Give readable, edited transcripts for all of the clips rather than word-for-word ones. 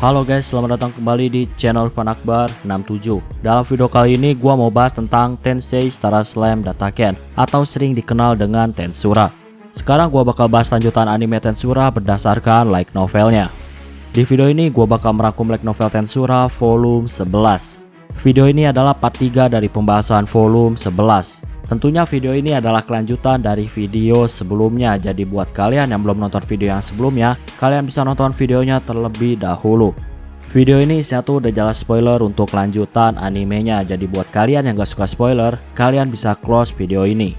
Halo guys, selamat datang kembali di channel Irfan Akbar 67. Dalam video kali ini gua mau bahas tentang Tensei Star Slam Dataken atau sering dikenal dengan Tensura. Sekarang gua bakal bahas lanjutan anime Tensura berdasarkan light novelnya. Di video ini gua bakal merangkum light novel Tensura volume 11. Video ini adalah part 3 dari pembahasan volume 11. Tentunya video ini adalah kelanjutan dari video sebelumnya. Jadi buat kalian yang belum nonton video yang sebelumnya, kalian bisa nonton videonya terlebih dahulu. Video ini isinya tuh udah jelas spoiler untuk lanjutan animenya. Jadi buat kalian yang gak suka spoiler, kalian bisa close video ini.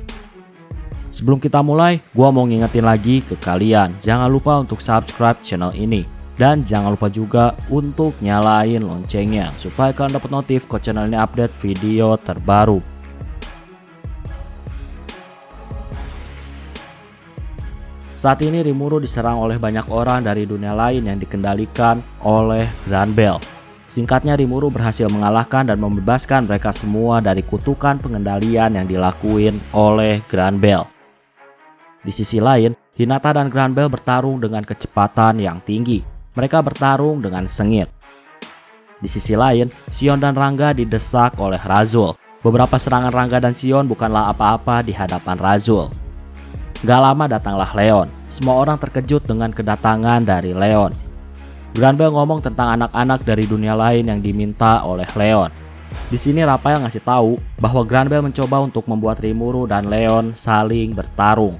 Sebelum kita mulai, gua mau ngingetin lagi ke kalian, jangan lupa untuk subscribe channel ini. Dan jangan lupa juga untuk nyalain loncengnya supaya kalian dapat notif kalau channel ini update video terbaru. Saat ini Rimuru diserang oleh banyak orang dari dunia lain yang dikendalikan oleh Granbell. Singkatnya, Rimuru berhasil mengalahkan dan membebaskan mereka semua dari kutukan pengendalian yang dilakuin oleh Granbell. Di sisi lain, Hinata dan Granbell bertarung dengan kecepatan yang tinggi. Mereka bertarung dengan sengit. Di sisi lain, Shion dan Rangga didesak oleh Razul. Beberapa serangan Rangga dan Shion bukanlah apa-apa di hadapan Razul. Gak lama datanglah Leon. Semua orang terkejut dengan kedatangan dari Leon. Granbell ngomong tentang anak-anak dari dunia lain yang diminta oleh Leon. Di sini Raphael ngasih tahu bahwa Granbell mencoba untuk membuat Rimuru dan Leon saling bertarung.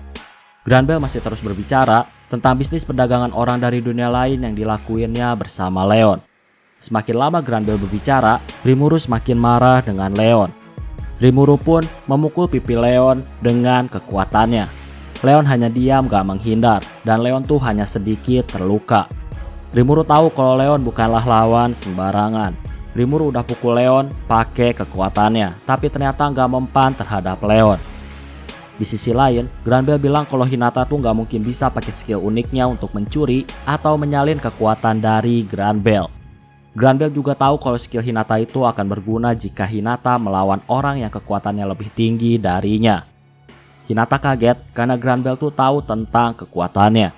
Granbell masih terus berbicara tentang bisnis perdagangan orang dari dunia lain yang dilakuinnya bersama Leon. Semakin lama Granbell berbicara, Rimuru semakin marah dengan Leon. Rimuru pun memukul pipi Leon dengan kekuatannya. Leon hanya diam gak menghindar, dan Leon tuh hanya sedikit terluka. Rimuru tahu kalau Leon bukanlah lawan sembarangan. Rimuru udah pukul Leon pakai kekuatannya, tapi ternyata gak mempan terhadap Leon. Di sisi lain, Granbell bilang kalau Hinata tuh gak mungkin bisa pakai skill uniknya untuk mencuri atau menyalin kekuatan dari Granbell. Granbell juga tahu kalau skill Hinata itu akan berguna jika Hinata melawan orang yang kekuatannya lebih tinggi darinya. Hinata kaget karena Granbell tuh tahu tentang kekuatannya.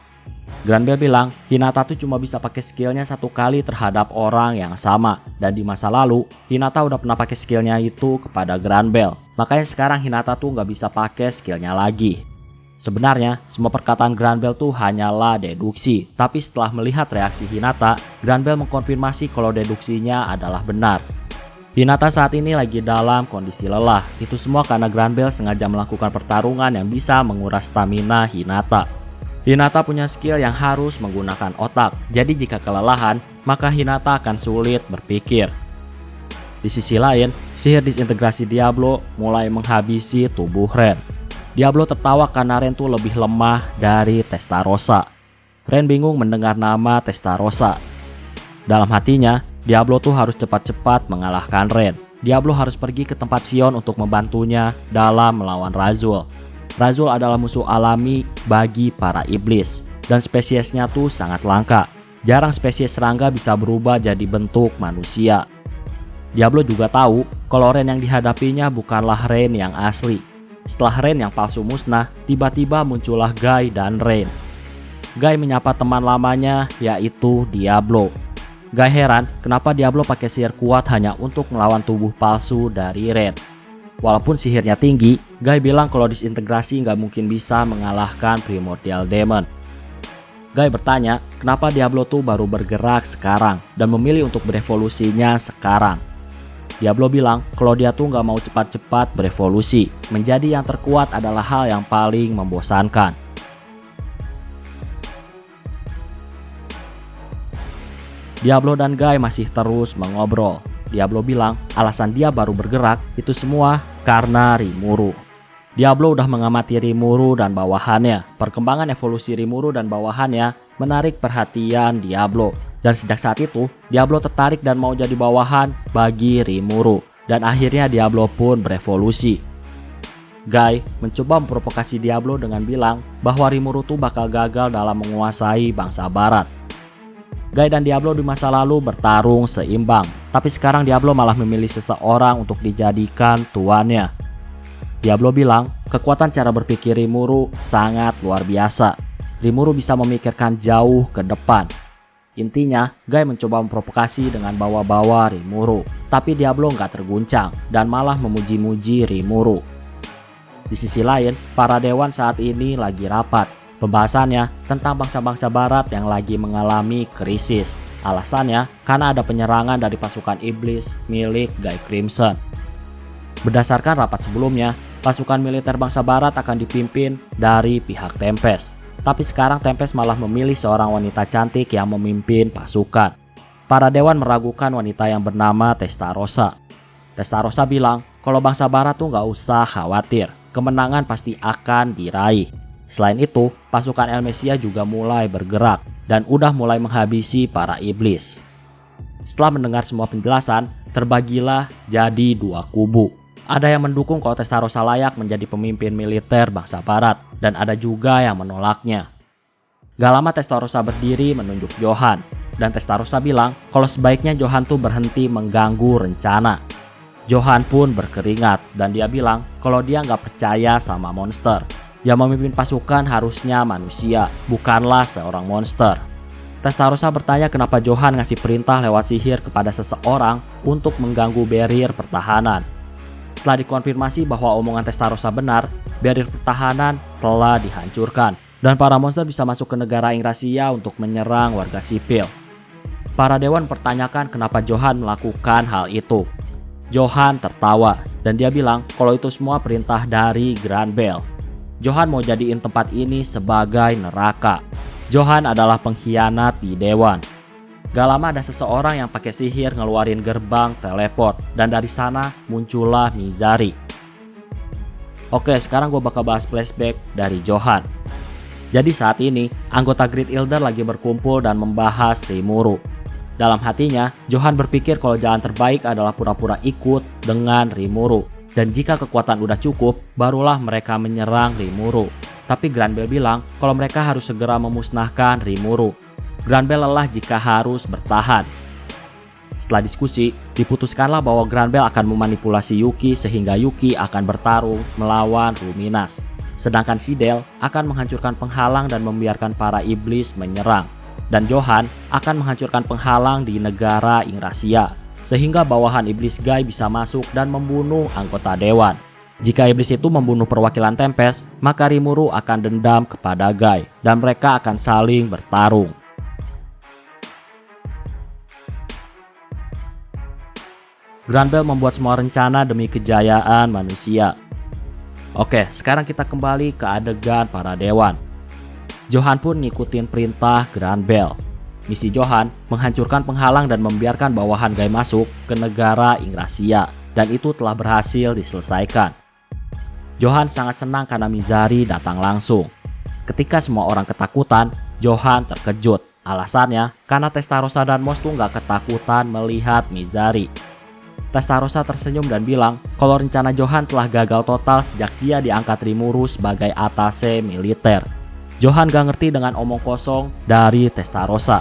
Granbell bilang Hinata tuh cuma bisa pakai skillnya satu kali terhadap orang yang sama. Dan di masa lalu, Hinata udah pernah pakai skillnya itu kepada Granbell. Makanya sekarang Hinata tuh nggak bisa pakai skillnya lagi. Sebenarnya, semua perkataan Granbell tuh hanyalah deduksi. Tapi setelah melihat reaksi Hinata, Granbell mengkonfirmasi kalau deduksinya adalah benar. Hinata saat ini lagi dalam kondisi lelah. Itu semua karena Granbell sengaja melakukan pertarungan yang bisa menguras stamina Hinata. Hinata punya skill yang harus menggunakan otak. Jadi jika kelelahan, maka Hinata akan sulit berpikir. Di sisi lain, sihir disintegrasi Diablo mulai menghabisi tubuh Ren. Diablo tertawa karena Ren tuh lebih lemah dari Testarossa. Ren bingung mendengar nama Testarossa. Dalam hatinya, Diablo tuh harus cepat-cepat mengalahkan Ren. Diablo harus pergi ke tempat Shion untuk membantunya dalam melawan Razul. Razul adalah musuh alami bagi para iblis, dan spesiesnya tuh sangat langka. Jarang spesies serangga bisa berubah jadi bentuk manusia. Diablo juga tahu kalau Ren yang dihadapinya bukanlah Ren yang asli. Setelah Ren yang palsu musnah, tiba-tiba muncullah Guy dan Ren. Guy menyapa teman lamanya, yaitu Diablo. Gak heran kenapa Diablo pakai sihir kuat hanya untuk melawan tubuh palsu dari Ren. Walaupun sihirnya tinggi, Guy bilang kalau disintegrasi gak mungkin bisa mengalahkan Primordial Demon. Guy bertanya kenapa Diablo tuh baru bergerak sekarang dan memilih untuk berevolusinya sekarang. Diablo bilang kalau dia tuh gak mau cepat-cepat berevolusi. Menjadi yang terkuat adalah hal yang paling membosankan. Diablo dan Guy masih terus mengobrol. Diablo bilang alasan dia baru bergerak itu semua karena Rimuru. Diablo udah mengamati Rimuru dan bawahannya. Perkembangan evolusi Rimuru dan bawahannya menarik perhatian Diablo. Dan sejak saat itu, Diablo tertarik dan mau jadi bawahan bagi Rimuru. Dan akhirnya Diablo pun berevolusi. Guy mencoba memprovokasi Diablo dengan bilang bahwa Rimuru tuh bakal gagal dalam menguasai bangsa barat. Guy dan Diablo di masa lalu bertarung seimbang, tapi sekarang Diablo malah memilih seseorang untuk dijadikan tuannya. Diablo bilang, kekuatan cara berpikir Rimuru sangat luar biasa. Rimuru bisa memikirkan jauh ke depan. Intinya, Guy mencoba memprovokasi dengan bawa-bawa Rimuru. Tapi Diablo nggak terguncang dan malah memuji-muji Rimuru. Di sisi lain, para dewan saat ini lagi rapat. Pembahasannya tentang bangsa-bangsa barat yang lagi mengalami krisis. Alasannya karena ada penyerangan dari pasukan iblis milik Guy Crimson. Berdasarkan rapat sebelumnya, pasukan militer bangsa barat akan dipimpin dari pihak Tempest. Tapi sekarang Tempest malah memilih seorang wanita cantik yang memimpin pasukan. Para dewan meragukan wanita yang bernama Testarossa. Testarossa bilang kalau bangsa barat tuh nggak usah khawatir, kemenangan pasti akan diraih. Selain itu, pasukan Elmesia juga mulai bergerak dan udah mulai menghabisi para iblis. Setelah mendengar semua penjelasan, terbagilah jadi dua kubu. Ada yang mendukung kalau Testarossa layak menjadi pemimpin militer bangsa barat, dan ada juga yang menolaknya. Gak lama Testarossa berdiri menunjuk Johan, dan Testarossa bilang kalau sebaiknya Johan tuh berhenti mengganggu rencana. Johan pun berkeringat, dan dia bilang kalau dia gak percaya sama monster. Yang memimpin pasukan harusnya manusia, bukanlah seorang monster. Testarossa bertanya kenapa Johan ngasih perintah lewat sihir kepada seseorang untuk mengganggu barrier pertahanan. Setelah dikonfirmasi bahwa omongan Testarossa benar, barrier pertahanan telah dihancurkan dan para monster bisa masuk ke negara Ingrasia untuk menyerang warga sipil. Para dewan mempertanyakan kenapa Johan melakukan hal itu. Johan tertawa dan dia bilang kalau itu semua perintah dari Grand Bell. Johan mau jadiin tempat ini sebagai neraka. Johan adalah pengkhianat di dewan. Gak lama ada seseorang yang pakai sihir ngeluarin gerbang teleport dan dari sana muncullah Mizari. Oke, sekarang gue bakal bahas flashback dari Johan. Jadi saat ini anggota Great Elder lagi berkumpul dan membahas Rimuru. Dalam hatinya, Johan berpikir kalau jalan terbaik adalah pura-pura ikut dengan Rimuru. Dan jika kekuatan udah cukup, barulah mereka menyerang Rimuru. Tapi Grand Bell bilang kalau mereka harus segera memusnahkan Rimuru. Grand Bell lelah jika harus bertahan. Setelah diskusi, diputuskanlah bahwa Grand Bell akan memanipulasi Yuki sehingga Yuki akan bertarung melawan Luminas. Sedangkan Sindel akan menghancurkan penghalang dan membiarkan para iblis menyerang. Dan Johan akan menghancurkan penghalang di negara Ingrasia, sehingga bawahan iblis Guy bisa masuk dan membunuh anggota dewan. Jika iblis itu membunuh perwakilan Tempest, maka Rimuru akan dendam kepada Guy dan mereka akan saling bertarung. Grand Bell membuat semua rencana demi kejayaan manusia. Oke, sekarang kita kembali ke adegan para dewan. Johan pun ngikutin perintah Grand Bell. Misi Johan menghancurkan penghalang dan membiarkan bawahan Guy masuk ke negara Ingrasia, dan itu telah berhasil diselesaikan. Johan sangat senang karena Mizari datang langsung. Ketika semua orang ketakutan, Johan terkejut. Alasannya karena Testarossa dan Moss tuh gak ketakutan melihat Mizari. Testarossa tersenyum dan bilang kalau rencana Johan telah gagal total sejak dia diangkat Rimuru sebagai atase militer. Johan gak ngerti dengan omong kosong dari Testarossa.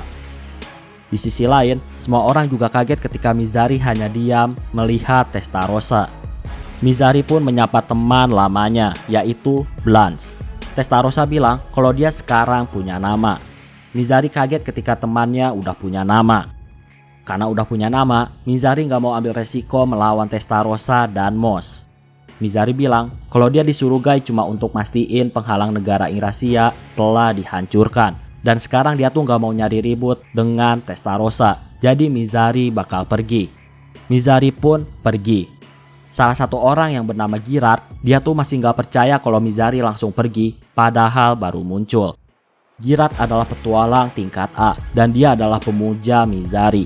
Di sisi lain, semua orang juga kaget ketika Mizari hanya diam melihat Testarossa. Mizari pun menyapa teman lamanya, yaitu Blanche. Testarossa bilang kalau dia sekarang punya nama. Mizari kaget ketika temannya udah punya nama. Karena udah punya nama, Mizari gak mau ambil resiko melawan Testarossa dan Moss. Mizari bilang kalau dia disuruh Guy cuma untuk mastiin penghalang negara Ingrasia telah dihancurkan. Dan sekarang dia tuh gak mau nyari ribut dengan Testarossa. Jadi Mizari bakal pergi. Mizari pun pergi. Salah satu orang yang bernama Girard, dia tuh masih gak percaya kalau Mizari langsung pergi, padahal baru muncul. Girard adalah petualang tingkat A dan dia adalah pemuja Mizari.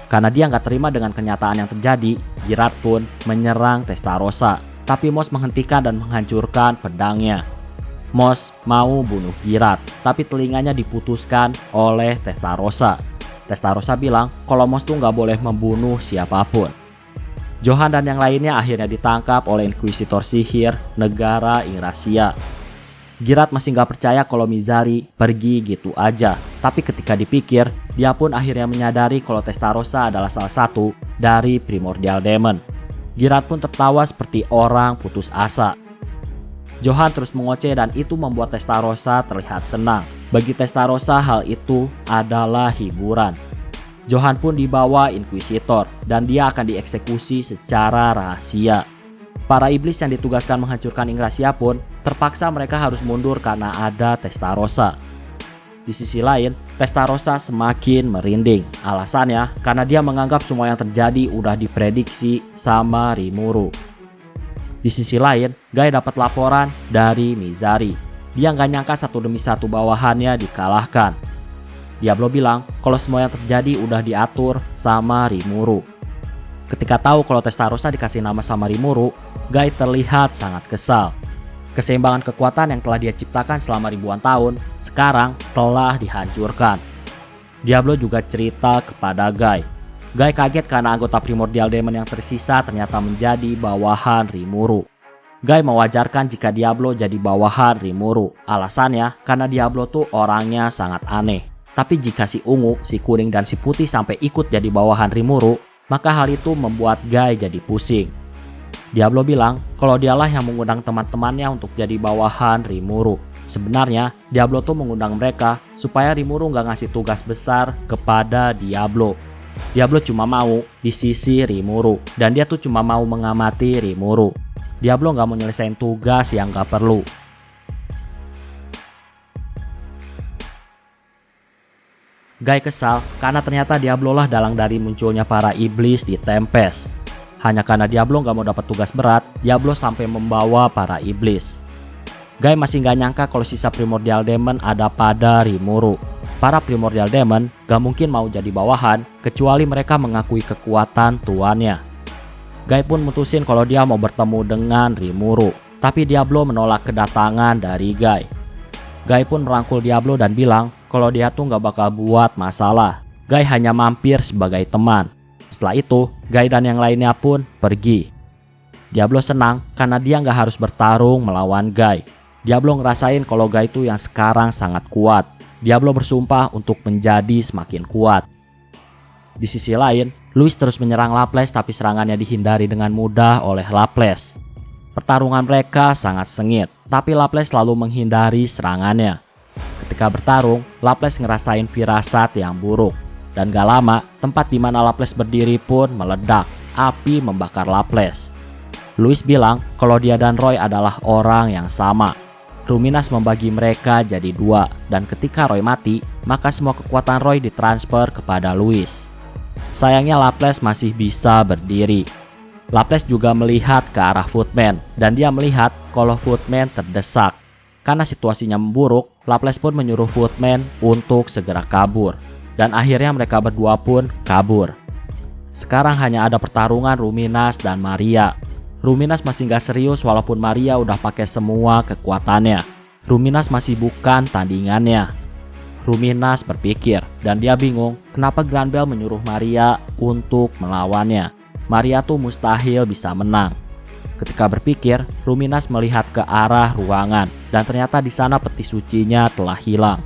Karena dia nggak terima dengan kenyataan yang terjadi, Girard pun menyerang Testarossa. Tapi Moss menghentikan dan menghancurkan pedangnya. Moss mau bunuh Girard, tapi telinganya diputuskan oleh Testarossa. Testarossa bilang kalau Moss tuh nggak boleh membunuh siapapun. Johan dan yang lainnya akhirnya ditangkap oleh Inkuisitor sihir negara Ingrasia. Girard masih gak percaya kalau Mizari pergi gitu aja. Tapi ketika dipikir, dia pun akhirnya menyadari kalau Testarossa adalah salah satu dari Primordial Demon. Girard pun tertawa seperti orang putus asa. Johan terus mengoceh dan itu membuat Testarossa terlihat senang. Bagi Testarossa hal itu adalah hiburan. Johan pun dibawa Inquisitor dan dia akan dieksekusi secara rahasia. Para iblis yang ditugaskan menghancurkan Ingrassia pun terpaksa mereka harus mundur karena ada Testarossa. Di sisi lain, Testarossa semakin merinding. Alasannya karena dia menganggap semua yang terjadi udah diprediksi sama Rimuru. Di sisi lain, Guy dapat laporan dari Mizari. Dia nggak nyangka satu demi satu bawahannya dikalahkan. Diablo bilang kalau semua yang terjadi udah diatur sama Rimuru. Ketika tahu kalau Testarossa dikasih nama sama Rimuru, Guy terlihat sangat kesal. Keseimbangan kekuatan yang telah dia ciptakan selama ribuan tahun sekarang telah dihancurkan. Diablo juga cerita kepada Guy. Guy kaget karena anggota Primordial Demon yang tersisa ternyata menjadi bawahan Rimuru. Guy mewajarkan jika Diablo jadi bawahan Rimuru. Alasannya karena Diablo tuh orangnya sangat aneh. Tapi jika si ungu, si kuning, dan si putih sampai ikut jadi bawahan Rimuru, maka hal itu membuat Guy jadi pusing. Diablo bilang kalau dialah yang mengundang teman-temannya untuk jadi bawahan Rimuru. Sebenarnya Diablo tuh mengundang mereka supaya Rimuru nggak ngasih tugas besar kepada Diablo. Diablo cuma mau di sisi Rimuru dan dia tuh cuma mau mengamati Rimuru. Diablo nggak mau nyelesain tugas yang nggak perlu. Guy kesal karena ternyata Diablo lah dalang dari munculnya para iblis di Tempest. Hanya karena Diablo nggak mau dapat tugas berat, Diablo sampai membawa para iblis. Guy masih nggak nyangka kalau sisa Primordial Demon ada pada Rimuru. Para Primordial Demon gak mungkin mau jadi bawahan kecuali mereka mengakui kekuatan tuannya. Guy pun mutusin kalau dia mau bertemu dengan Rimuru, tapi Diablo menolak kedatangan dari Guy. Guy pun merangkul Diablo dan bilang kalau dia tuh gak bakal buat masalah. Guy hanya mampir sebagai teman. Setelah itu, Guy dan yang lainnya pun pergi. Diablo senang karena dia gak harus bertarung melawan Guy. Diablo ngerasain kalau Guy tuh yang sekarang sangat kuat. Diablo bersumpah untuk menjadi semakin kuat. Di sisi lain, Louis terus menyerang Laples tapi serangannya dihindari dengan mudah oleh Laples. Pertarungan mereka sangat sengit, tapi Laples selalu menghindari serangannya. Ketika bertarung, Laples ngerasain firasat yang buruk. Dan gak lama, tempat di mana Laples berdiri pun meledak. Api membakar Laples. Louis bilang kalau dia dan Roy adalah orang yang sama. Ruminas membagi mereka jadi dua, dan ketika Roy mati, maka semua kekuatan Roy ditransfer kepada Louis. Sayangnya Laples masih bisa berdiri. Laples juga melihat ke arah Footman, dan dia melihat kalau Footman terdesak. Karena situasinya memburuk, Laples pun menyuruh Footman untuk segera kabur, dan akhirnya mereka berdua pun kabur. Sekarang hanya ada pertarungan Ruminas dan Maria. Ruminas masih gak serius walaupun Maria udah pakai semua kekuatannya. Ruminas masih bukan tandingannya. Ruminas berpikir dan dia bingung kenapa Granbell menyuruh Maria untuk melawannya. Maria tuh mustahil bisa menang. Ketika berpikir, Ruminas melihat ke arah ruangan dan ternyata di sana peti sucinya telah hilang.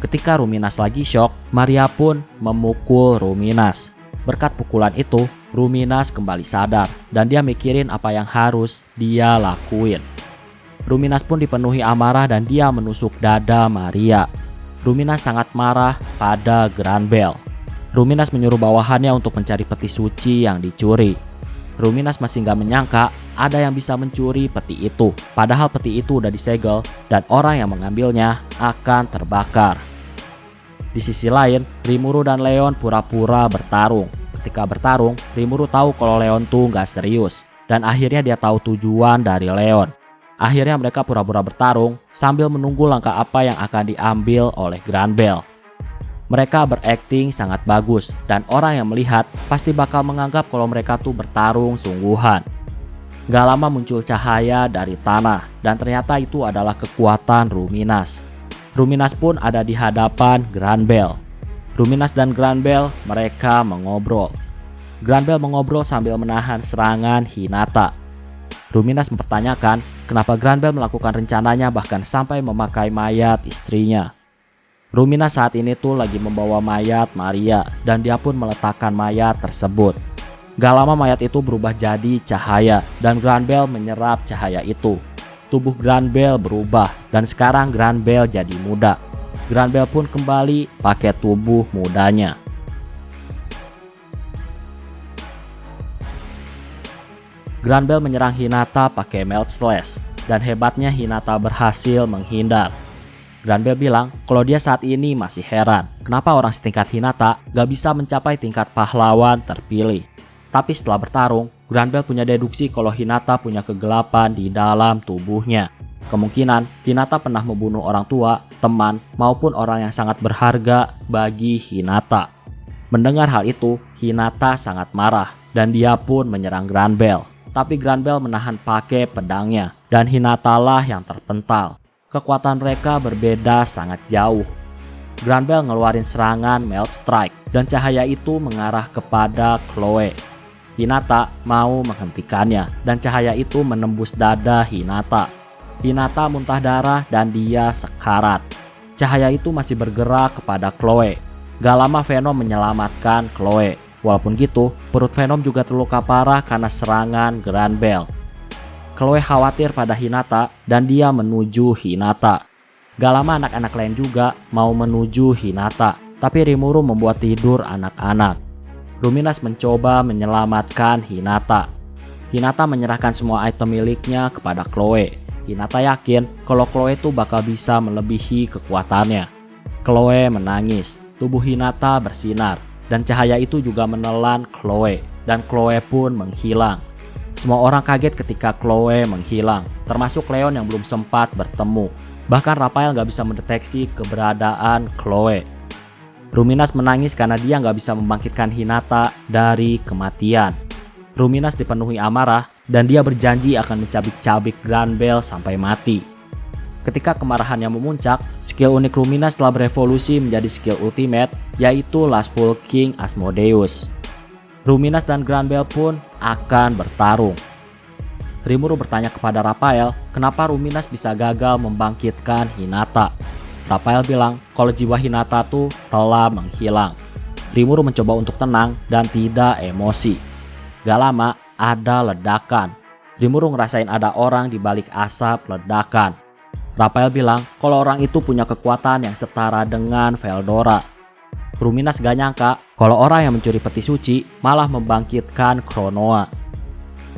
Ketika Ruminas lagi shock, Maria pun memukul Ruminas. Berkat pukulan itu, Ruminas kembali sadar dan dia mikirin apa yang harus dia lakuin. Ruminas pun dipenuhi amarah dan dia menusuk dada Maria. Ruminas sangat marah pada Granbell. Ruminas menyuruh bawahannya untuk mencari peti suci yang dicuri. Ruminas masih gak menyangka ada yang bisa mencuri peti itu, padahal peti itu udah disegel dan orang yang mengambilnya akan terbakar. Di sisi lain, Rimuru dan Leon pura-pura bertarung. Ketika bertarung, Rimuru tahu kalau Leon tuh gak serius dan akhirnya dia tahu tujuan dari Leon. Akhirnya mereka pura-pura bertarung sambil menunggu langkah apa yang akan diambil oleh Granbell. Mereka berakting sangat bagus dan orang yang melihat pasti bakal menganggap kalau mereka tuh bertarung sungguhan. Gak lama muncul cahaya dari tanah dan ternyata itu adalah kekuatan Ruminas. Ruminas pun ada di hadapan Granbell. Ruminas dan Granbell mereka mengobrol. Granbell mengobrol sambil menahan serangan Hinata. Ruminas mempertanyakan kenapa Granbell melakukan rencananya bahkan sampai memakai mayat istrinya. Ruminas saat ini tuh lagi membawa mayat Maria dan dia pun meletakkan mayat tersebut. Gak lama mayat itu berubah jadi cahaya dan Granbell menyerap cahaya itu. tubuh Granbell berubah dan sekarang Granbell jadi muda. Granbell pun kembali pakai tubuh mudanya. Granbell menyerang Hinata pakai Melt Slash dan hebatnya Hinata berhasil menghindar. Granbell bilang kalau dia saat ini masih heran kenapa orang setingkat Hinata gak bisa mencapai tingkat pahlawan terpilih. Tapi setelah bertarung, Granbell punya deduksi kalau Hinata punya kegelapan di dalam tubuhnya. Kemungkinan Hinata pernah membunuh orang tua, teman, maupun orang yang sangat berharga bagi Hinata. Mendengar hal itu, Hinata sangat marah dan dia pun menyerang Granbell. Tapi Granbell menahan pakai pedangnya dan Hinata lah yang terpental. Kekuatan mereka berbeda sangat jauh. Granbell ngeluarin serangan Melt Strike dan cahaya itu mengarah kepada Chloe. Hinata mau menghentikannya dan cahaya itu menembus dada Hinata. Hinata muntah darah dan dia sekarat. Cahaya itu masih bergerak kepada Chloe. Gak lama Venom menyelamatkan Chloe. Walaupun gitu, perut Venom juga terluka parah karena serangan Granbell. Chloe khawatir pada Hinata dan dia menuju Hinata. Gak lama anak-anak lain juga mau menuju Hinata, tapi Rimuru membuat tidur anak-anak. Luminas mencoba menyelamatkan Hinata. Hinata menyerahkan semua item miliknya kepada Chloe. Hinata yakin kalau Chloe itu bakal bisa melebihi kekuatannya. Chloe menangis, tubuh Hinata bersinar, dan cahaya itu juga menelan Chloe, dan Chloe pun menghilang. Semua orang kaget ketika Chloe menghilang, termasuk Leon yang belum sempat bertemu. Bahkan Raphael gak bisa mendeteksi keberadaan Chloe. Luminas menangis karena dia gak bisa membangkitkan Hinata dari kematian. Luminas dipenuhi amarah dan dia berjanji akan mencabik-cabik Granbell sampai mati. Ketika kemarahannya memuncak, skill unik Luminas telah berevolusi menjadi skill ultimate, yaitu Lustful King Asmodeus. Luminas dan Granbell pun akan bertarung. Rimuru bertanya kepada Raphael kenapa Luminas bisa gagal membangkitkan Hinata. Raphael bilang kalau jiwa Hinata tuh telah menghilang. Rimuru mencoba untuk tenang dan tidak emosi. Gak lama ada ledakan. Rimuru ngerasain ada orang di balik asap ledakan. Raphael bilang kalau orang itu punya kekuatan yang setara dengan Veldora. Luminas gak nyangka kalau orang yang mencuri peti suci malah membangkitkan Chronoa.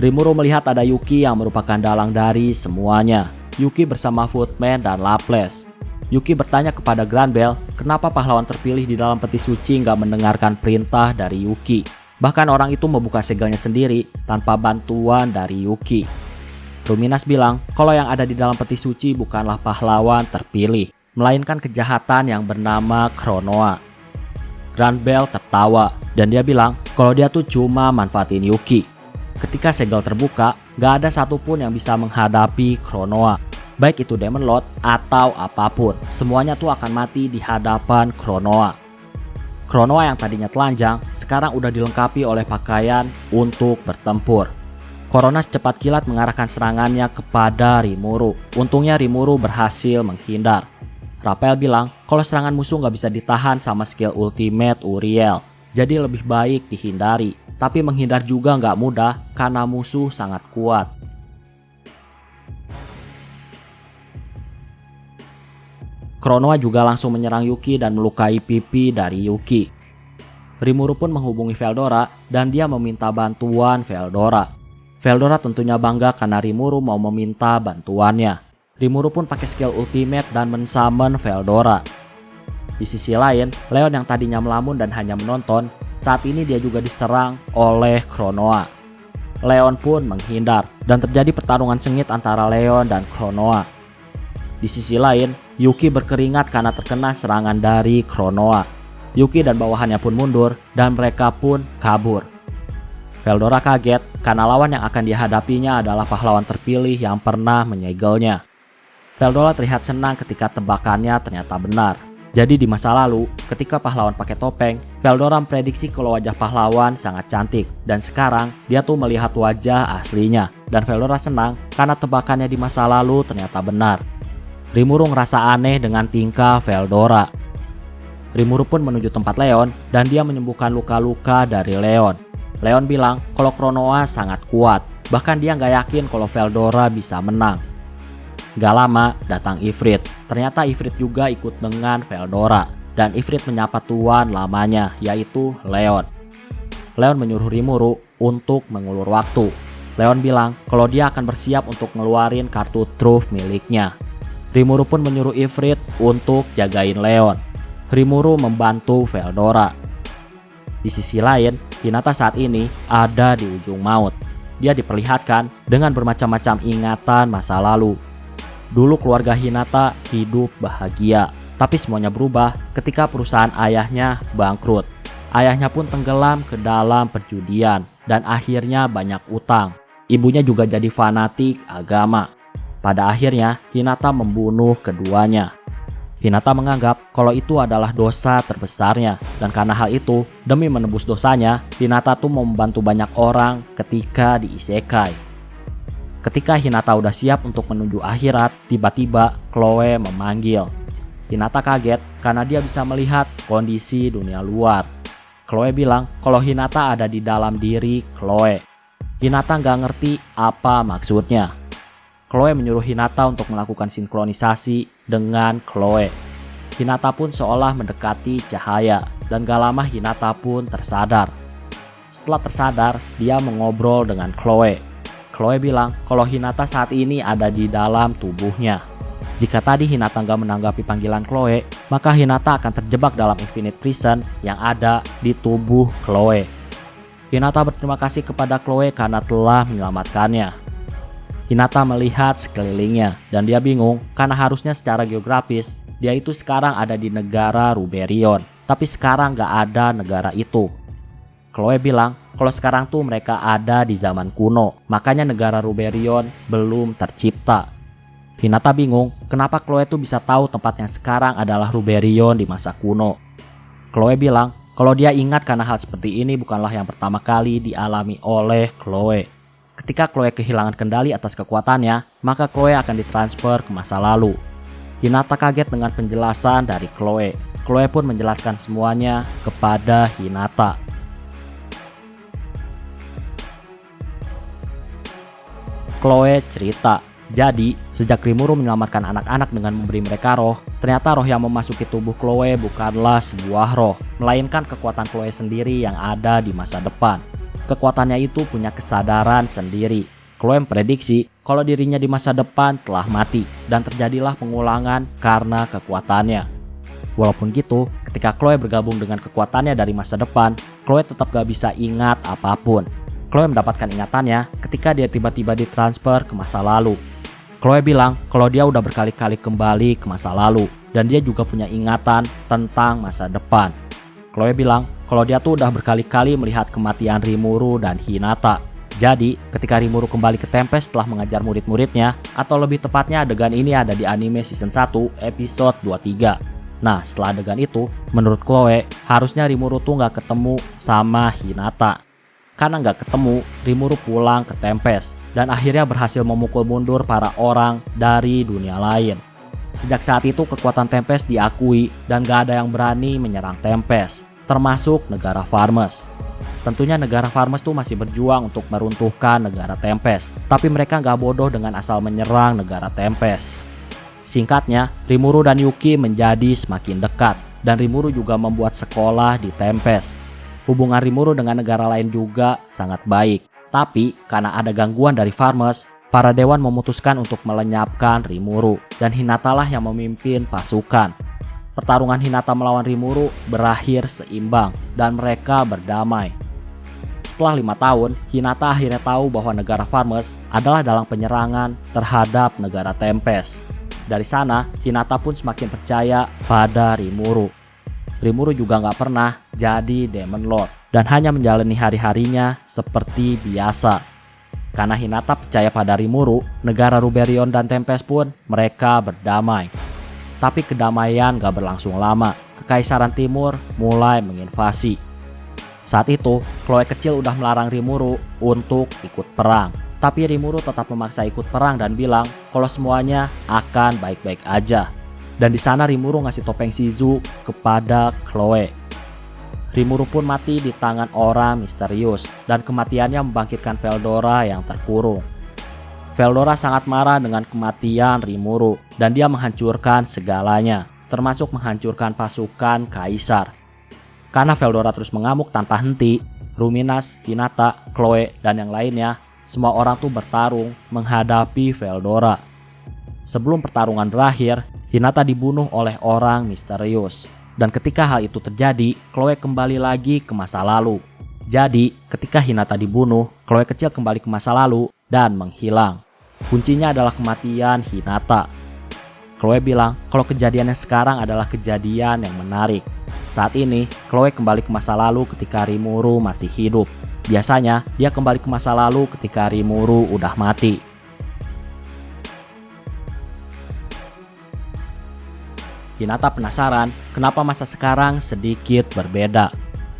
Rimuru melihat ada Yuki yang merupakan dalang dari semuanya. Yuki bersama Footman dan Laples. Yuki bertanya kepada Granbell kenapa pahlawan terpilih di dalam peti suci gak mendengarkan perintah dari Yuki. Bahkan orang itu membuka segelnya sendiri tanpa bantuan dari Yuki. Luminas bilang kalau yang ada di dalam peti suci bukanlah pahlawan terpilih, melainkan kejahatan yang bernama Chronoa. Granbell tertawa dan dia bilang kalau dia tuh cuma manfaatin Yuki. Ketika segel terbuka, gak ada satupun yang bisa menghadapi Chronoa. Baik itu Demon Lord atau apapun, semuanya tuh akan mati di hadapan Chronoa. Chronoa yang tadinya telanjang, sekarang udah dilengkapi oleh pakaian untuk bertempur. Coronas cepat kilat mengarahkan serangannya kepada Rimuru. Untungnya Rimuru berhasil menghindar. Raphael bilang kalau serangan musuh gak bisa ditahan sama skill ultimate Uriel, jadi lebih baik dihindari. Tapi menghindar juga gak mudah karena musuh sangat kuat. Chronoa juga langsung menyerang Yuki dan melukai pipi dari Yuki. Rimuru pun menghubungi Veldora dan dia meminta bantuan Veldora. Veldora tentunya bangga karena Rimuru mau meminta bantuannya. Rimuru pun pakai skill ultimate dan mensummon Veldora. Di sisi lain, Leon yang tadinya melamun dan hanya menonton, saat ini dia juga diserang oleh Chronoa. Leon pun menghindar dan terjadi pertarungan sengit antara Leon dan Chronoa. Di sisi lain, Yuki berkeringat karena terkena serangan dari Chronoa. Yuki dan bawahannya pun mundur dan mereka pun kabur. Veldora kaget karena lawan yang akan dihadapinya adalah pahlawan terpilih yang pernah menyegelnya. Veldora terlihat senang ketika tebakannya ternyata benar. Jadi di masa lalu, ketika pahlawan pakai topeng, Veldora memprediksi kalau wajah pahlawan sangat cantik. Dan sekarang, dia tuh melihat wajah aslinya. Dan Veldora senang karena tebakannya di masa lalu ternyata benar. Rimuru ngerasa aneh dengan tingkah Veldora. Rimuru pun menuju tempat Leon dan dia menyembuhkan luka-luka dari Leon. Leon bilang kalau Chronoa sangat kuat, bahkan dia nggak yakin kalau Veldora bisa menang. Gak lama datang Ifrit. Ternyata Ifrit juga ikut dengan Veldora. Dan Ifrit menyapa tuan lamanya, yaitu Leon. Leon menyuruh Rimuru untuk mengulur waktu. Leon bilang kalau dia akan bersiap untuk ngeluarin kartu truth miliknya. Rimuru pun menyuruh Ifrit untuk jagain Leon. Rimuru membantu Veldora. Di sisi lain, Hinata saat ini ada di ujung maut. Dia diperlihatkan dengan bermacam-macam ingatan masa lalu. Dulu keluarga Hinata hidup bahagia, tapi semuanya berubah ketika perusahaan ayahnya bangkrut. Ayahnya pun tenggelam ke dalam perjudian dan akhirnya banyak utang. Ibunya juga jadi fanatik agama. Pada akhirnya, Hinata membunuh keduanya. Hinata menganggap kalau itu adalah dosa terbesarnya, dan karena hal itu, demi menebus dosanya, Hinata tuh mau membantu banyak orang ketika di isekai. Ketika Hinata udah siap untuk menuju akhirat, tiba-tiba Chloe memanggil. Hinata kaget karena dia bisa melihat kondisi dunia luar. Chloe bilang kalau Hinata ada di dalam diri Chloe. Hinata nggak ngerti apa maksudnya. Chloe menyuruh Hinata untuk melakukan sinkronisasi dengan Chloe. Hinata pun seolah mendekati cahaya, dan gak lama Hinata pun tersadar. Setelah tersadar, dia mengobrol dengan Chloe. Chloe bilang kalau Hinata saat ini ada di dalam tubuhnya. Jika tadi Hinata gak menanggapi panggilan Chloe, maka Hinata akan terjebak dalam Infinite Prison yang ada di tubuh Chloe. Hinata berterima kasih kepada Chloe karena telah menyelamatkannya. Hinata melihat sekelilingnya dan dia bingung karena harusnya secara geografis dia itu sekarang ada di negara Ruberion, tapi sekarang gak ada negara itu. Chloe bilang kalau sekarang tuh mereka ada di zaman kuno, makanya negara Ruberion belum tercipta. Hinata bingung kenapa Chloe tuh bisa tahu tempat yang sekarang adalah Ruberion di masa kuno. Chloe bilang kalau dia ingat karena hal seperti ini bukanlah yang pertama kali dialami oleh Chloe. Ketika Chloe kehilangan kendali atas kekuatannya, maka Chloe akan ditransfer ke masa lalu. Hinata kaget dengan penjelasan dari Chloe. Chloe pun menjelaskan semuanya kepada Hinata. Chloe cerita, jadi sejak Rimuru menyelamatkan anak-anak dengan memberi mereka roh, ternyata roh yang memasuki tubuh Chloe bukanlah sebuah roh, melainkan kekuatan Chloe sendiri yang ada di masa depan. Kekuatannya itu punya kesadaran sendiri. Chloe memprediksi kalau dirinya di masa depan telah mati dan terjadilah pengulangan karena kekuatannya. Walaupun gitu, ketika Chloe bergabung dengan kekuatannya dari masa depan, Chloe tetap gak bisa ingat apapun. Chloe mendapatkan ingatannya ketika dia tiba-tiba ditransfer ke masa lalu. Chloe bilang kalau dia udah berkali-kali kembali ke masa lalu dan dia juga punya ingatan tentang masa depan. Chloe bilang kalau dia tuh udah berkali-kali melihat kematian Rimuru dan Hinata. Jadi, ketika Rimuru kembali ke Tempest setelah mengajar murid-muridnya, atau lebih tepatnya adegan ini ada di anime season 1 episode 23. Nah, setelah adegan itu, menurut Chloe, harusnya Rimuru tuh gak ketemu sama Hinata. Karena gak ketemu, Rimuru pulang ke Tempest dan akhirnya berhasil memukul mundur para orang dari dunia lain. Sejak saat itu kekuatan Tempest diakui dan gak ada yang berani menyerang Tempest, termasuk negara Farmes. Tentunya negara Farmes tuh masih berjuang untuk meruntuhkan negara Tempest, tapi mereka gak bodoh dengan asal menyerang negara Tempest. Singkatnya, Rimuru dan Yuki menjadi semakin dekat, dan Rimuru juga membuat sekolah di Tempest. Hubungan Rimuru dengan negara lain juga sangat baik, tapi karena ada gangguan dari Farmes, para dewan memutuskan untuk melenyapkan Rimuru, dan Hinata lah yang memimpin pasukan. Pertarungan Hinata melawan Rimuru berakhir seimbang, dan mereka berdamai. Setelah 5 tahun, Hinata akhirnya tahu bahwa negara Farmes adalah dalam penyerangan terhadap negara Tempest. Dari sana, Hinata pun semakin percaya pada Rimuru. Rimuru juga gak pernah jadi Demon Lord, dan hanya menjalani hari-harinya seperti biasa. Karena Hinata percaya pada Rimuru, negara Ruberion dan Tempest pun mereka berdamai. Tapi kedamaian gak berlangsung lama. Kekaisaran Timur mulai menginvasi. Saat itu, Chloe kecil udah melarang Rimuru untuk ikut perang. Tapi Rimuru tetap memaksa ikut perang dan bilang kalau semuanya akan baik-baik aja. Dan di sana Rimuru ngasih topeng Shizu kepada Chloe. Rimuru pun mati di tangan orang misterius dan kematiannya membangkitkan Veldora yang terkurung. Veldora sangat marah dengan kematian Rimuru dan dia menghancurkan segalanya, termasuk menghancurkan pasukan Kaisar. Karena Veldora terus mengamuk tanpa henti, Ruminas, Hinata, Chloe, dan yang lainnya, semua orang tuh bertarung menghadapi Veldora. Sebelum pertarungan berakhir, Hinata dibunuh oleh orang misterius. Dan ketika hal itu terjadi, Chloe kembali lagi ke masa lalu. Jadi, ketika Hinata dibunuh, Chloe kecil kembali ke masa lalu dan menghilang. Kuncinya adalah kematian Hinata. Chloe bilang kalau kejadian yang sekarang adalah kejadian yang menarik. Saat ini, Chloe kembali ke masa lalu ketika Rimuru masih hidup. Biasanya, dia kembali ke masa lalu ketika Rimuru udah mati. Hinata penasaran kenapa masa sekarang sedikit berbeda.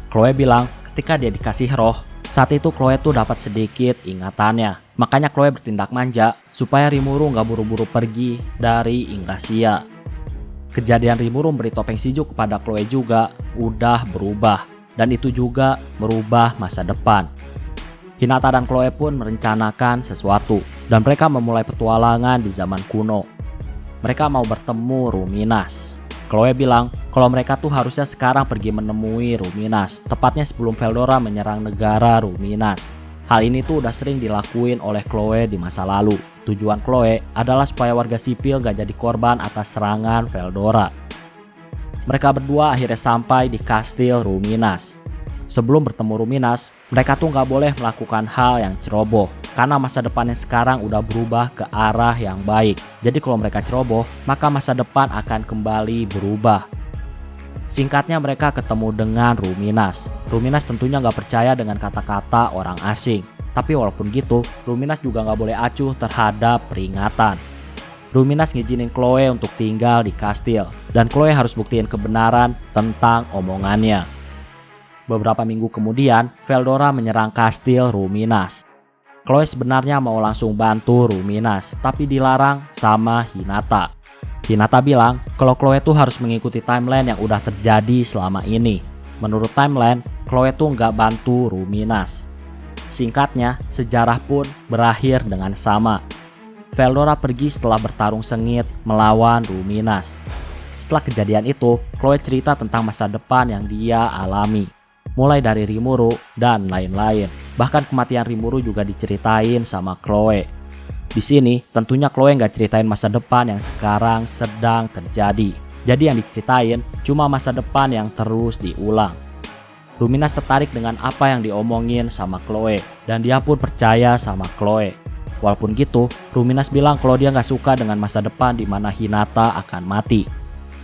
Chloe bilang ketika dia dikasih roh, saat itu Chloe tuh dapat sedikit ingatannya. Makanya Chloe bertindak manja supaya Rimuru nggak buru-buru pergi dari Ingracia. Kejadian Rimuru memberi topeng Shiju kepada Chloe juga udah berubah. Dan itu juga merubah masa depan. Hinata dan Chloe pun merencanakan sesuatu. Dan mereka memulai petualangan di zaman kuno. Mereka mau bertemu Ruminas. Chloe bilang kalau mereka tuh harusnya sekarang pergi menemui Ruminas, tepatnya sebelum Veldora menyerang negara Ruminas. Hal ini tuh udah sering dilakuin oleh Chloe di masa lalu. Tujuan Chloe adalah supaya warga sipil gak jadi korban atas serangan Veldora. Mereka berdua akhirnya sampai di kastil Ruminas. Sebelum bertemu Ruminas, mereka tuh gak boleh melakukan hal yang ceroboh. Karena masa depannya sekarang udah berubah ke arah yang baik. Jadi kalau mereka ceroboh, maka masa depan akan kembali berubah. Singkatnya mereka ketemu dengan Ruminas. Ruminas tentunya gak percaya dengan kata-kata orang asing. Tapi walaupun gitu, Ruminas juga gak boleh acuh terhadap peringatan. Ruminas ngizinin Chloe untuk tinggal di kastil. Dan Chloe harus buktiin kebenaran tentang omongannya. Beberapa minggu kemudian, Veldora menyerang kastil Ruminas. Chloe sebenarnya mau langsung bantu Ruminas, tapi dilarang sama Hinata. Hinata bilang kalau Chloe tuh harus mengikuti timeline yang udah terjadi selama ini. Menurut timeline, Chloe tuh nggak bantu Ruminas. Singkatnya, sejarah pun berakhir dengan sama. Veldora pergi setelah bertarung sengit melawan Ruminas. Setelah kejadian itu, Chloe cerita tentang masa depan yang dia alami. Mulai dari Rimuru dan lain-lain. Bahkan kematian Rimuru juga diceritain sama Chloe. Di sini tentunya Chloe nggak ceritain masa depan yang sekarang sedang terjadi. Jadi yang diceritain cuma masa depan yang terus diulang. Ruminas tertarik dengan apa yang diomongin sama Chloe. Dan dia pun percaya sama Chloe. Walaupun gitu, Ruminas bilang kalau dia nggak suka dengan masa depan di mana Hinata akan mati.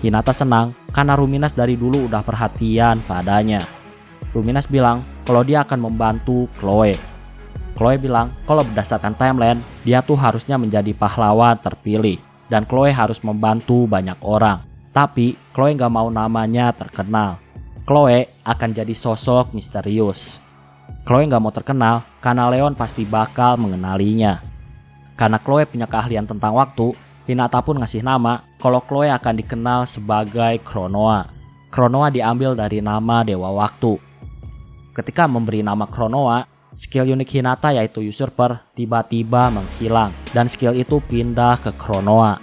Hinata senang karena Ruminas dari dulu udah perhatian padanya. Ruminas bilang kalau dia akan membantu Chloe. Chloe bilang kalau berdasarkan timeline, dia tuh harusnya menjadi pahlawan terpilih. Dan Chloe harus membantu banyak orang. Tapi Chloe gak mau namanya terkenal. Chloe akan jadi sosok misterius. Chloe gak mau terkenal karena Leon pasti bakal mengenalinya. Karena Chloe punya keahlian tentang waktu, Hinata pun ngasih nama kalau Chloe akan dikenal sebagai Chronoa. Chronoa diambil dari nama Dewa Waktu. Ketika memberi nama Chronoa, skill unik Hinata yaitu Usurper tiba-tiba menghilang dan skill itu pindah ke Chronoa.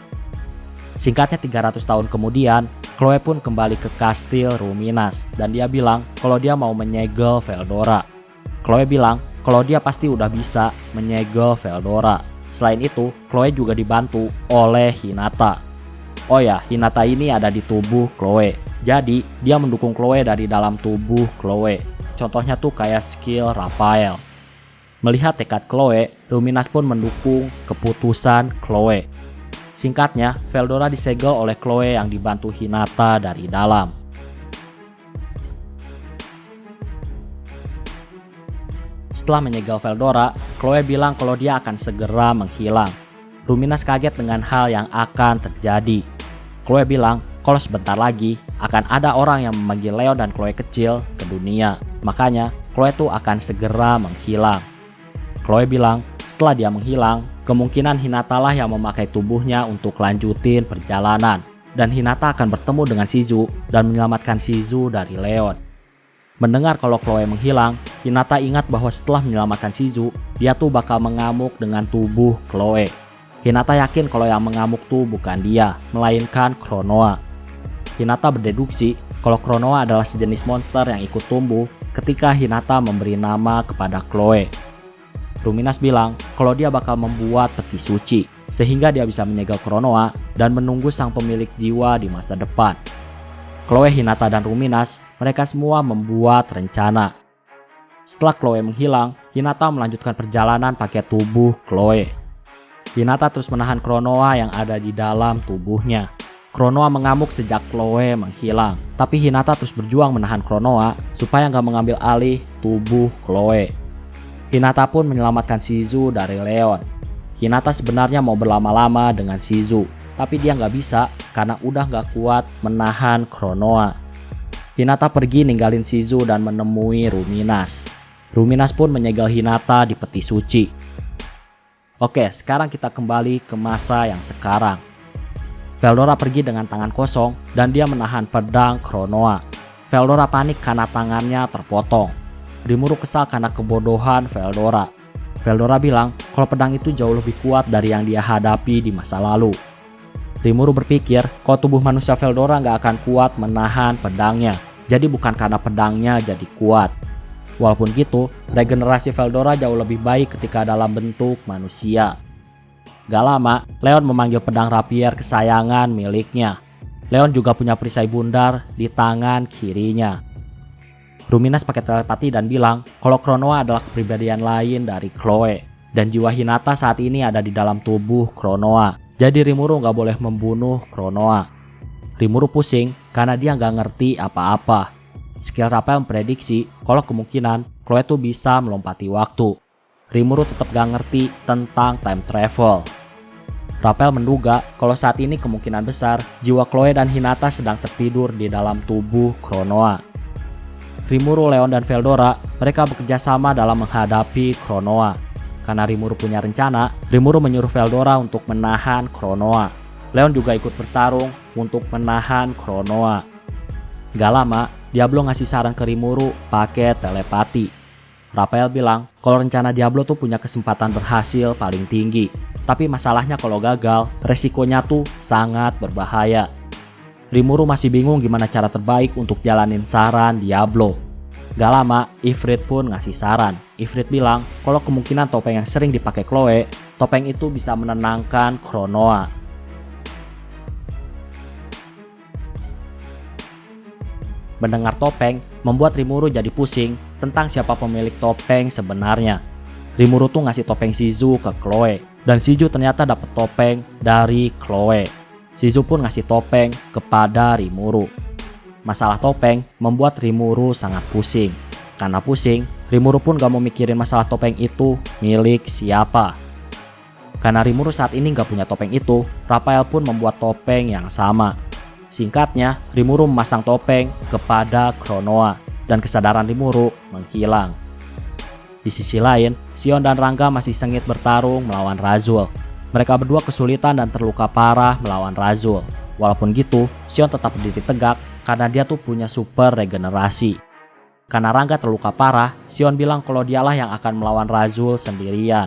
Singkatnya 300 tahun kemudian, Chloe pun kembali ke kastil Ruminas dan dia bilang kalau dia mau menyegel Veldora. Chloe bilang kalau dia pasti udah bisa menyegel Veldora. Selain itu, Chloe juga dibantu oleh Hinata. Oh ya, Hinata ini ada di tubuh Chloe. Jadi, dia mendukung Chloe dari dalam tubuh Chloe. Contohnya tuh kayak skill Raphael. Melihat tekad Chloe, Ruminas pun mendukung keputusan Chloe. Singkatnya, Veldora disegel oleh Chloe yang dibantu Hinata dari dalam. Setelah menyegel Veldora, Chloe bilang kalau dia akan segera menghilang. Ruminas kaget dengan hal yang akan terjadi. Chloe bilang kalau sebentar lagi akan ada orang yang memanggil Leon dan Chloe kecil ke dunia. Makanya Chloe tuh akan segera menghilang. Chloe bilang setelah dia menghilang, kemungkinan Hinata lah yang memakai tubuhnya untuk lanjutin perjalanan. Dan Hinata akan bertemu dengan Shiju dan menyelamatkan Shiju dari Leon. Mendengar kalau Chloe menghilang, Hinata ingat bahwa setelah menyelamatkan Shizu, dia tuh bakal mengamuk dengan tubuh Chloe. Hinata yakin kalau yang mengamuk tuh bukan dia, melainkan Chronoa. Hinata berdeduksi kalau Chronoa adalah sejenis monster yang ikut tumbuh ketika Hinata memberi nama kepada Chloe. Luminas bilang kalau dia bakal membuat peti suci, sehingga dia bisa menyegel Chronoa dan menunggu sang pemilik jiwa di masa depan. Chloe, Hinata, dan Luminas, mereka semua membuat rencana. Setelah Chloe menghilang, Hinata melanjutkan perjalanan pakai tubuh Chloe. Hinata terus menahan Chronoa yang ada di dalam tubuhnya. Chronoa mengamuk sejak Chloe menghilang, tapi Hinata terus berjuang menahan Chronoa supaya nggak mengambil alih tubuh Chloe. Hinata pun menyelamatkan Shizu dari Leon. Hinata sebenarnya mau berlama-lama dengan Shizu, tapi dia nggak bisa karena udah nggak kuat menahan Chronoa. Hinata pergi ninggalin Shizu dan menemui Luminas. Luminas pun menyegel Hinata di peti suci. Oke, sekarang kita kembali ke masa yang sekarang. Veldora pergi dengan tangan kosong dan dia menahan pedang Chronoa. Veldora panik karena tangannya terpotong. Rimuru kesal karena kebodohan Veldora. Veldora bilang kalau pedang itu jauh lebih kuat dari yang dia hadapi di masa lalu. Rimuru berpikir kalau tubuh manusia Veldora nggak akan kuat menahan pedangnya, jadi bukan karena pedangnya jadi kuat. Walaupun gitu, regenerasi Veldora jauh lebih baik ketika dalam bentuk manusia. Gak lama, Leon memanggil pedang rapier kesayangan miliknya. Leon juga punya perisai bundar di tangan kirinya. Luminas pakai telepati dan bilang kalau Chronoa adalah kepribadian lain dari Chloe, dan jiwa Hinata saat ini ada di dalam tubuh Chronoa. Jadi Rimuru nggak boleh membunuh Chronoa. Rimuru pusing karena dia nggak ngerti apa-apa. Skill Raphael memprediksi kalau kemungkinan Chloe tuh bisa melompati waktu. Rimuru tetap gak ngerti tentang time travel. Raphael menduga kalau saat ini kemungkinan besar jiwa Chloe dan Hinata sedang tertidur di dalam tubuh Chronoa. Rimuru, Leon, dan Veldora mereka bekerja sama dalam menghadapi Chronoa. Karena Rimuru punya rencana, Rimuru menyuruh Veldora untuk menahan Chronoa. Leon juga ikut bertarung untuk menahan Chronoa. Gak lama, Diablo ngasih saran ke Rimuru pakai telepati. Raphael bilang kalau rencana Diablo tuh punya kesempatan berhasil paling tinggi. Tapi masalahnya kalau gagal, resikonya tuh sangat berbahaya. Rimuru masih bingung gimana cara terbaik untuk jalanin saran Diablo. Gak lama, Ifrit pun ngasih saran. Ifrit bilang kalau kemungkinan topeng yang sering dipakai Chloe, topeng itu bisa menenangkan Chronoa. Mendengar topeng, membuat Rimuru jadi pusing tentang siapa pemilik topeng sebenarnya. Rimuru tuh ngasih topeng Shizu ke Chloe, dan Shizu ternyata dapat topeng dari Chloe. Shizu pun ngasih topeng kepada Rimuru. Masalah topeng membuat Rimuru sangat pusing. Karena pusing, Rimuru pun gak mau mikirin masalah topeng itu milik siapa. Karena Rimuru saat ini gak punya topeng itu, Raphael pun membuat topeng yang sama. Singkatnya, Rimuru memasang topeng kepada Chronoa dan kesadaran Rimuru menghilang. Di sisi lain, Sion dan Rangga masih sengit bertarung melawan Razul. Mereka berdua kesulitan dan terluka parah melawan Razul. Walaupun gitu, Sion tetap berdiri tegak karena dia tuh punya super regenerasi. Karena Rangga terluka parah, Sion bilang kalau dialah yang akan melawan Razul sendirian.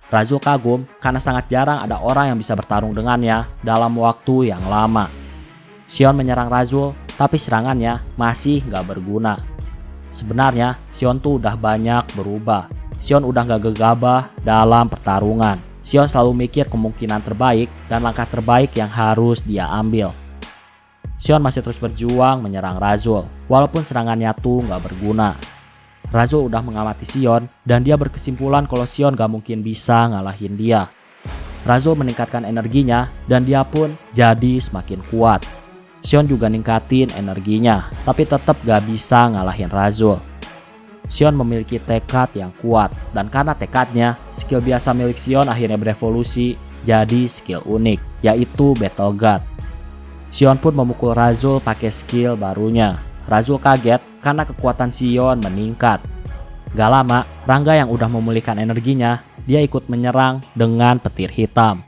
Razul kagum karena sangat jarang ada orang yang bisa bertarung dengannya dalam waktu yang lama. Sion menyerang Razul, tapi serangannya masih gak berguna. Sebenarnya, Sion tuh udah banyak berubah. Sion udah gak gegabah dalam pertarungan. Sion selalu mikir kemungkinan terbaik dan langkah terbaik yang harus dia ambil. Sion masih terus berjuang menyerang Razul, walaupun serangannya tuh gak berguna. Razul udah mengamati Sion dan dia berkesimpulan kalau Sion gak mungkin bisa ngalahin dia. Razul meningkatkan energinya dan dia pun jadi semakin kuat. Sion juga ningkatin energinya, tapi tetap gak bisa ngalahin Razul. Sion memiliki tekad yang kuat, dan karena tekadnya, skill biasa milik Sion akhirnya berevolusi jadi skill unik, yaitu Battle God. Sion pun memukul Razul pakai skill barunya. Razul kaget karena kekuatan Sion meningkat. Gak lama, Rangga yang udah memulihkan energinya, dia ikut menyerang dengan petir hitam.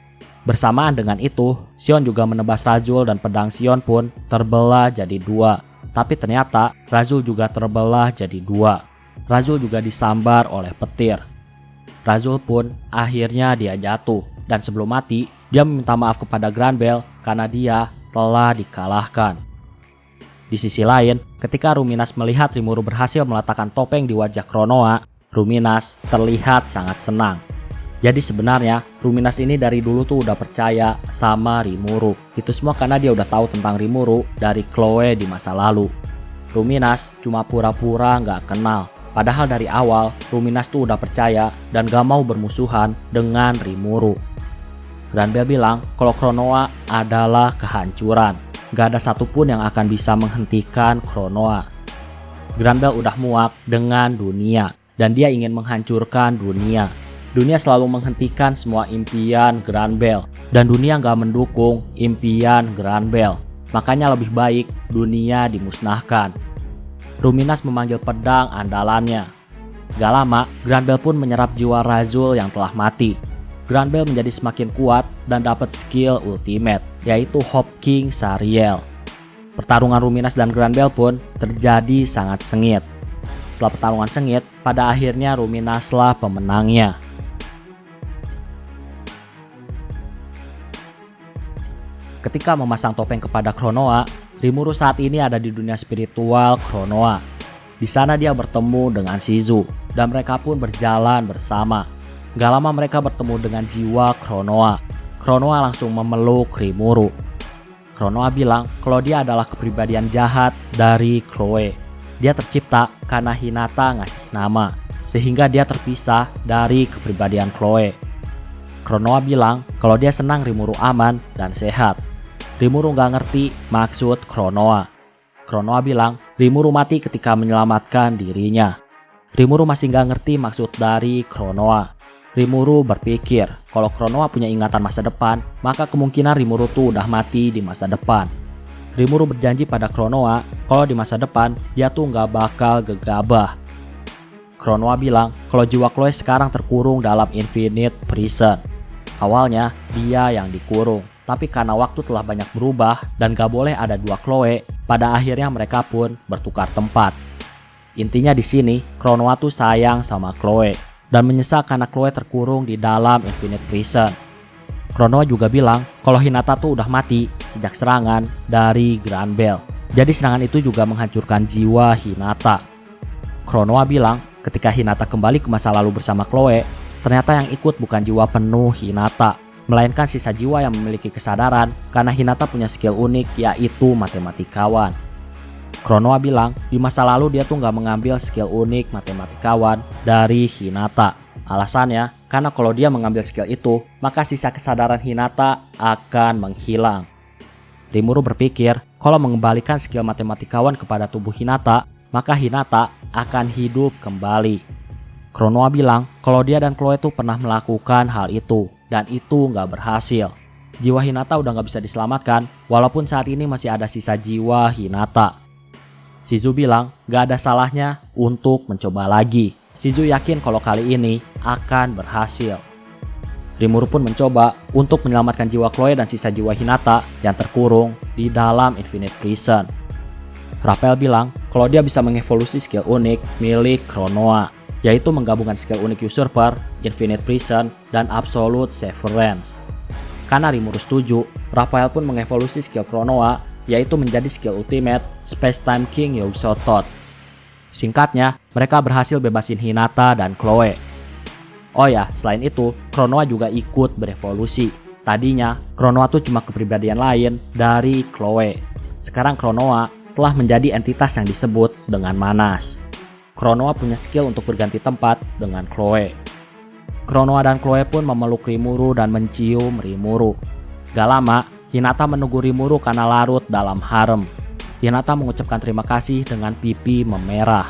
Bersamaan dengan itu, Sion juga menebas Razul dan pedang Sion pun terbelah jadi dua. Tapi ternyata Razul juga terbelah jadi dua. Razul juga disambar oleh petir. Razul pun akhirnya dia jatuh, dan sebelum mati dia meminta maaf kepada Granbell karena dia telah dikalahkan. Di sisi lain, ketika Ruminas melihat Rimuru berhasil meletakkan topeng di wajah Kronoa, Ruminas terlihat sangat senang. Jadi sebenarnya Ruminas ini dari dulu tuh udah percaya sama Rimuru. Itu semua karena dia udah tahu tentang Rimuru dari Chloe di masa lalu. Ruminas cuma pura-pura nggak kenal. Padahal dari awal Ruminas tuh udah percaya dan gak mau bermusuhan dengan Rimuru. Granbell bilang kalau Kronoa adalah kehancuran. Gak ada satupun yang akan bisa menghentikan Kronoa. Granbell udah muak dengan dunia dan dia ingin menghancurkan dunia. Dunia selalu menghentikan semua impian Granbell dan dunia gak mendukung impian Granbell. Makanya lebih baik dunia dimusnahkan. Ruminas memanggil pedang andalannya. Gak lama, Granbell pun menyerap jiwa Razul yang telah mati. Granbell menjadi semakin kuat dan dapat skill ultimate, yaitu Hop King Sariel. Pertarungan Ruminas dan Granbell pun terjadi sangat sengit. Setelah pertarungan sengit, pada akhirnya Ruminaslah pemenangnya. Ketika memasang topeng kepada Kronoa, Rimuru saat ini ada di dunia spiritual Kronoa. Di sana dia bertemu dengan Shizu dan mereka pun berjalan bersama. Gak lama mereka bertemu dengan jiwa Kronoa. Kronoa langsung memeluk Rimuru. Kronoa bilang kalau dia adalah kepribadian jahat dari Chloe. Dia tercipta karena Hinata ngasih nama, sehingga dia terpisah dari kepribadian Chloe. Kronoa bilang kalau dia senang Rimuru aman dan sehat. Rimuru gak ngerti maksud Kronoa. Kronoa bilang Rimuru mati ketika menyelamatkan dirinya. Rimuru masih gak ngerti maksud dari Kronoa. Rimuru berpikir kalau Kronoa punya ingatan masa depan, maka kemungkinan Rimuru tuh udah mati di masa depan. Rimuru berjanji pada Kronoa kalau di masa depan dia tuh gak bakal gegabah. Kronoa bilang kalau jiwa Chloe sekarang terkurung dalam Infinite Prison. Awalnya dia yang dikurung, tapi karena waktu telah banyak berubah dan gak boleh ada dua Chloe, pada akhirnya mereka pun bertukar tempat. Intinya di sini, Kronoa tuh sayang sama Chloe dan menyesal karena Chloe terkurung di dalam Infinite Prison. Kronoa juga bilang kalau Hinata tuh udah mati sejak serangan dari Granbell. Jadi serangan itu juga menghancurkan jiwa Hinata. Kronoa bilang ketika Hinata kembali ke masa lalu bersama Chloe, ternyata yang ikut bukan jiwa penuh Hinata, melainkan sisa jiwa yang memiliki kesadaran karena Hinata punya skill unik yaitu matematikawan. Kronoa bilang di masa lalu dia tuh gak mengambil skill unik matematikawan dari Hinata. Alasannya karena kalau dia mengambil skill itu, maka sisa kesadaran Hinata akan menghilang. Rimuru berpikir kalau mengembalikan skill matematikawan kepada tubuh Hinata, maka Hinata akan hidup kembali. Kronoa bilang kalau dia dan Chloe tuh pernah melakukan hal itu dan itu gak berhasil. Jiwa Hinata udah gak bisa diselamatkan walaupun saat ini masih ada sisa jiwa Hinata. Shizu bilang gak ada salahnya untuk mencoba lagi. Shizu yakin kalau kali ini akan berhasil. Rimuru pun mencoba untuk menyelamatkan jiwa Chloe dan sisa jiwa Hinata yang terkurung di dalam Infinite Prison. Raphael bilang kalau dia bisa mengevolusi skill unik milik Kronoa, yaitu menggabungkan skill unik Usurper, Infinite Prison, dan Absolute Severance. Karena Rimuru setuju, Raphael pun mengevolusi skill Kronoa, yaitu menjadi skill ultimate Space Time King Yogg-Sothoth. Singkatnya, mereka berhasil bebasin Hinata dan Chloe. Oh ya, selain itu, Kronoa juga ikut berevolusi. Tadinya, Kronoa tuh cuma kepribadian lain dari Chloe. Sekarang Kronoa telah menjadi entitas yang disebut dengan Manas. Kronoa punya skill untuk berganti tempat dengan Chloe. Kronoa dan Chloe pun memeluk Rimuru dan mencium Rimuru. Gak lama, Hinata menunggu Rimuru karena larut dalam harem. Hinata mengucapkan terima kasih dengan pipi memerah.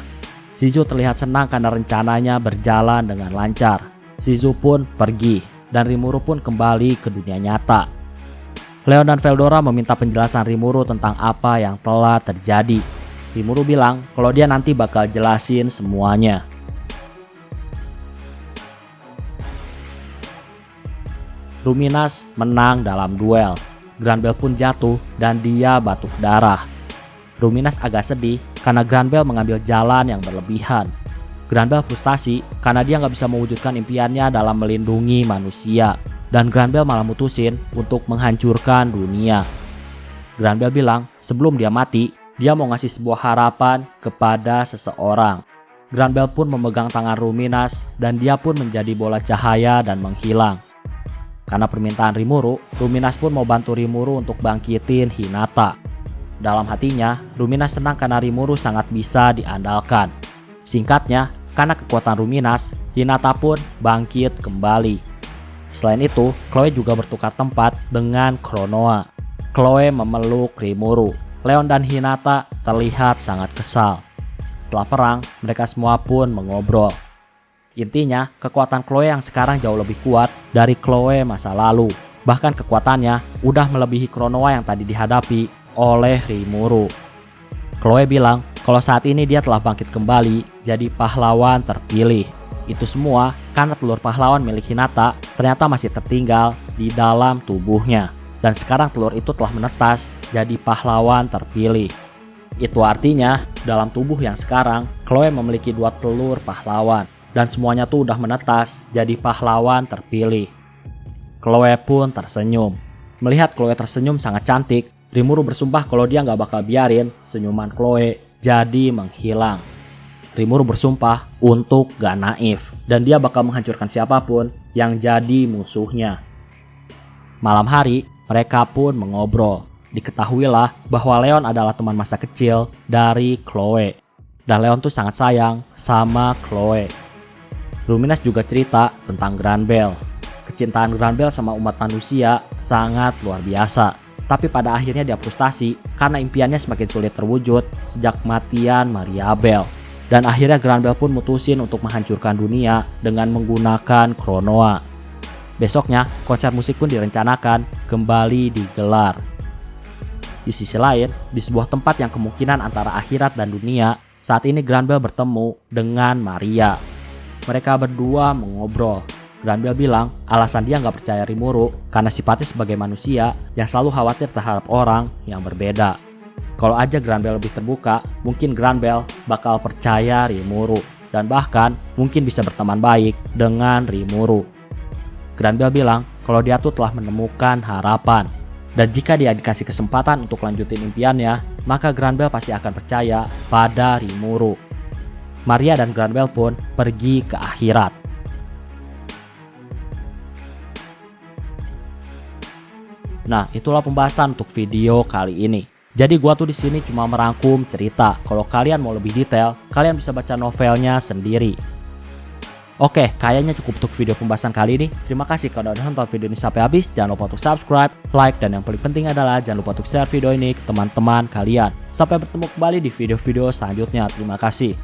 Shizu terlihat senang karena rencananya berjalan dengan lancar. Shizu pun pergi dan Rimuru pun kembali ke dunia nyata. Leon dan Veldora meminta penjelasan Rimuru tentang apa yang telah terjadi. Rimuru bilang kalau dia nanti bakal jelasin semuanya. Ruminas menang dalam duel. Granbell pun jatuh dan dia batuk darah. Ruminas agak sedih karena Granbell mengambil jalan yang berlebihan. Granbell frustasi karena dia nggak bisa mewujudkan impiannya dalam melindungi manusia. Dan Granbell malah mutusin untuk menghancurkan dunia. Granbell bilang sebelum dia mati, dia mau ngasih sebuah harapan kepada seseorang. Granbell pun memegang tangan Ruminas dan dia pun menjadi bola cahaya dan menghilang. Karena permintaan Rimuru, Ruminas pun mau bantu Rimuru untuk bangkitin Hinata. Dalam hatinya, Ruminas senang karena Rimuru sangat bisa diandalkan. Singkatnya, karena kekuatan Ruminas, Hinata pun bangkit kembali. Selain itu, Chloe juga bertukar tempat dengan Chronoa. Chloe memeluk Rimuru. Leon dan Hinata terlihat sangat kesal. Setelah perang, mereka semua pun mengobrol. Intinya, kekuatan Chloe yang sekarang jauh lebih kuat dari Chloe masa lalu. Bahkan kekuatannya udah melebihi Chronoa yang tadi dihadapi oleh Rimuru. Chloe bilang kalau saat ini dia telah bangkit kembali jadi pahlawan terpilih. Itu semua karena telur pahlawan milik Hinata ternyata masih tertinggal di dalam tubuhnya. Dan sekarang telur itu telah menetas jadi pahlawan terpilih. Itu artinya dalam tubuh yang sekarang Chloe memiliki 2 telur pahlawan. Dan semuanya tuh udah menetas jadi pahlawan terpilih. Chloe pun tersenyum. Melihat Chloe tersenyum sangat cantik, Rimuru bersumpah kalau dia gak bakal biarin senyuman Chloe jadi menghilang. Rimuru bersumpah untuk gak naif dan dia bakal menghancurkan siapapun yang jadi musuhnya. Malam hari, mereka pun mengobrol. Diketahuilah bahwa Leon adalah teman masa kecil dari Chloe. Dan Leon tuh sangat sayang sama Chloe. Ruminas juga cerita tentang Granbell. Kecintaan Granbell sama umat manusia sangat luar biasa. Tapi pada akhirnya dia frustasi karena impiannya semakin sulit terwujud sejak kematian Mariabel. Dan akhirnya Granbell pun mutusin untuk menghancurkan dunia dengan menggunakan Chronoa. Besoknya, konser musik pun direncanakan kembali digelar. Di sisi lain, di sebuah tempat yang kemungkinan antara akhirat dan dunia, saat ini Granbell bertemu dengan Maria. Mereka berdua mengobrol. Granbell bilang alasan dia nggak percaya Rimuru karena sifatnya sebagai manusia yang selalu khawatir terhadap orang yang berbeda. Kalau aja Granbell lebih terbuka, mungkin Granbell bakal percaya Rimuru dan bahkan mungkin bisa berteman baik dengan Rimuru. Granbell bilang kalau dia tuh telah menemukan harapan. Dan jika dia dikasih kesempatan untuk lanjutin impiannya, maka Granbell pasti akan percaya pada Rimuru. Maria dan Granbell pun pergi ke akhirat. Nah, itulah pembahasan untuk video kali ini. Jadi gua tuh di sini cuma merangkum cerita. Kalau kalian mau lebih detail, kalian bisa baca novelnya sendiri. Oke, kayaknya cukup untuk video pembahasan kali ini. Terima kasih kalau udah nonton video ini sampai habis. Jangan lupa untuk subscribe, like, dan yang paling penting adalah jangan lupa untuk share video ini ke teman-teman kalian. Sampai bertemu kembali di video-video selanjutnya. Terima kasih.